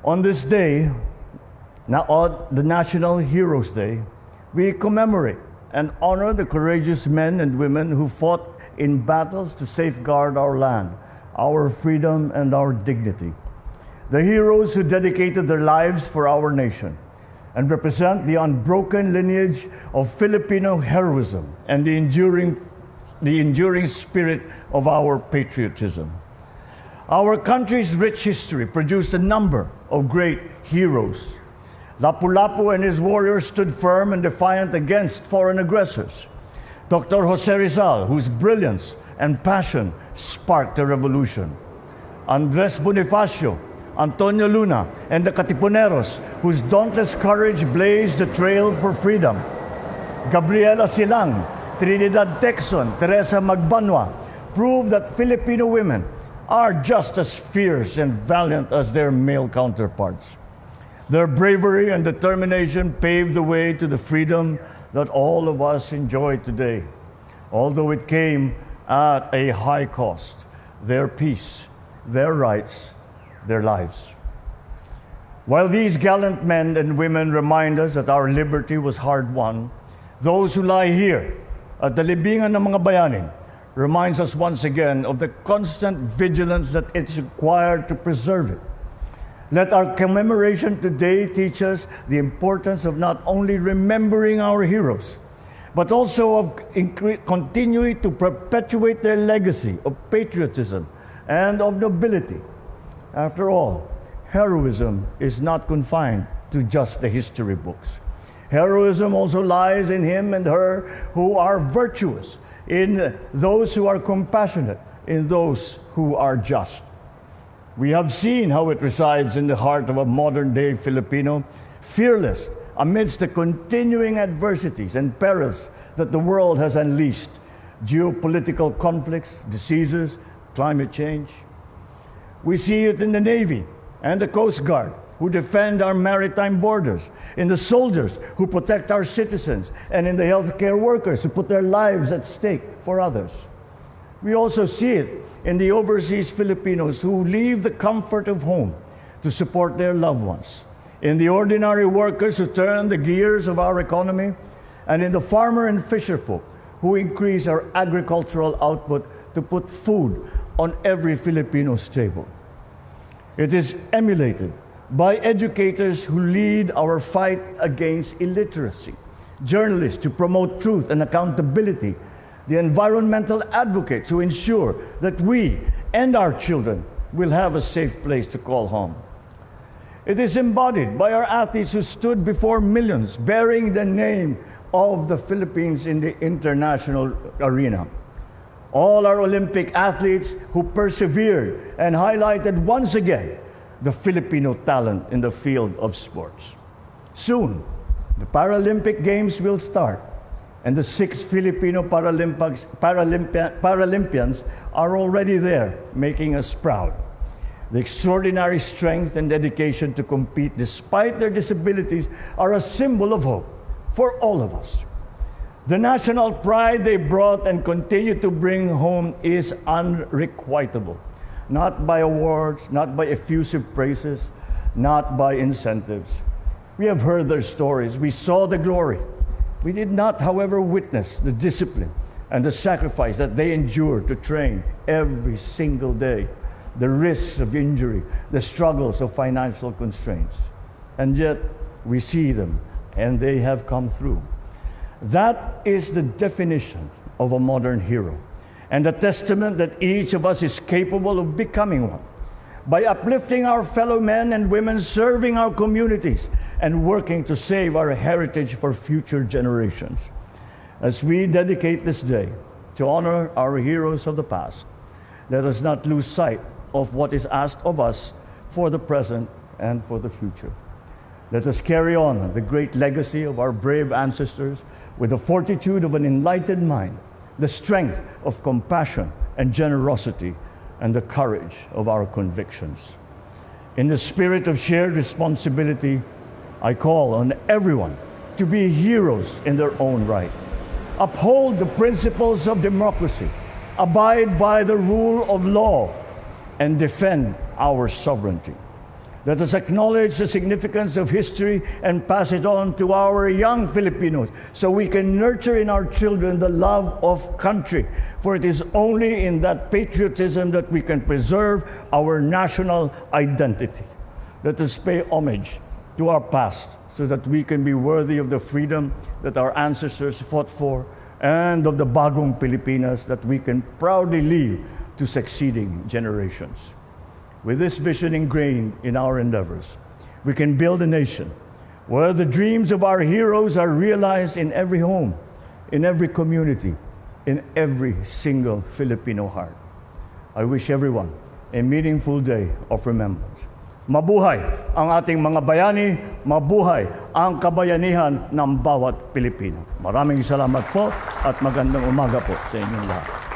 On this day, now on the National Heroes Day, we commemorate and honor the courageous men and women who fought in battles to safeguard our land, our freedom, and our dignity. The heroes who dedicated their lives for our nation and represent the unbroken lineage of Filipino heroism and the enduring spirit of our patriotism. Our country's rich history produced a number of great heroes. Lapu-Lapu and his warriors stood firm and defiant against foreign aggressors. Dr. Jose Rizal, whose brilliance and passion sparked a revolution. Andres Bonifacio, Antonio Luna, and the Katipuneros, whose dauntless courage blazed the trail for freedom. Gabriela Silang, Trinidad Texon, Teresa Magbanwa proved that Filipino women are just as fierce and valiant as their male counterparts. Their bravery and determination paved the way to the freedom that all of us enjoy today, although it came at a high cost: their peace, their rights, their lives. While these gallant men and women remind us that our liberty was hard-won, those who lie here at the Libingan ng mga Bayani reminds us once again of the constant vigilance that it's required to preserve it. Let our commemoration today teach us the importance of not only remembering our heroes, but also of continuing to perpetuate their legacy of patriotism and of nobility. After all, heroism is not confined to just the history books. Heroism also lies in him and her who are virtuous, in those who are compassionate, in those who are just. We have seen how it resides in the heart of a modern-day Filipino, fearless amidst the continuing adversities and perils that the world has unleashed: geopolitical conflicts, diseases, climate change. We see it in the Navy and the Coast Guard, who defend our maritime borders, in the soldiers who protect our citizens, and in the healthcare workers who put their lives at stake for others. We also see it in the overseas Filipinos who leave the comfort of home to support their loved ones, in the ordinary workers who turn the gears of our economy, and in the farmer and fisher folk who increase our agricultural output to put food on every Filipino's table. It is emulated by educators who lead our fight against illiteracy, journalists to promote truth and accountability, the environmental advocates who ensure that we and our children will have a safe place to call home. It is embodied by our athletes who stood before millions, bearing the name of the Philippines in the international arena. All our Olympic athletes who persevered and highlighted once again the Filipino talent in the field of sports. Soon, the Paralympic Games will start, and the 6 Filipino Paralympians are already there, making us proud. The extraordinary strength and dedication to compete despite their disabilities are a symbol of hope for all of us. The national pride they brought and continue to bring home is unrequitable, not by awards, not by effusive praises, not by incentives. We have heard their stories. We saw the glory. We did not, however, witness the discipline and the sacrifice that they endured to train every single day, the risks of injury, the struggles of financial constraints. And yet, we see them, and they have come through. That is the definition of a modern hero, and a testament that each of us is capable of becoming one, by uplifting our fellow men and women, serving our communities, and working to save our heritage for future generations. As we dedicate this day to honor our heroes of the past, let us not lose sight of what is asked of us for the present and for the future. Let us carry on the great legacy of our brave ancestors with the fortitude of an enlightened mind, the strength of compassion and generosity, and the courage of our convictions. In the spirit of shared responsibility, I call on everyone to be heroes in their own right. Uphold the principles of democracy, abide by the rule of law, and defend our sovereignty. Let us acknowledge the significance of history and pass it on to our young Filipinos so we can nurture in our children the love of country. For it is only in that patriotism that we can preserve our national identity. Let us pay homage to our past so that we can be worthy of the freedom that our ancestors fought for and of the bagong Pilipinas that we can proudly leave to succeeding generations. With this vision ingrained in our endeavors, we can build a nation where the dreams of our heroes are realized in every home, in every community, in every single Filipino heart. I wish everyone a meaningful day of remembrance. Mabuhay ang ating mga bayani, mabuhay ang kabayanihan ng bawat Pilipino. Maraming salamat po at magandang umaga po sa inyong lahat.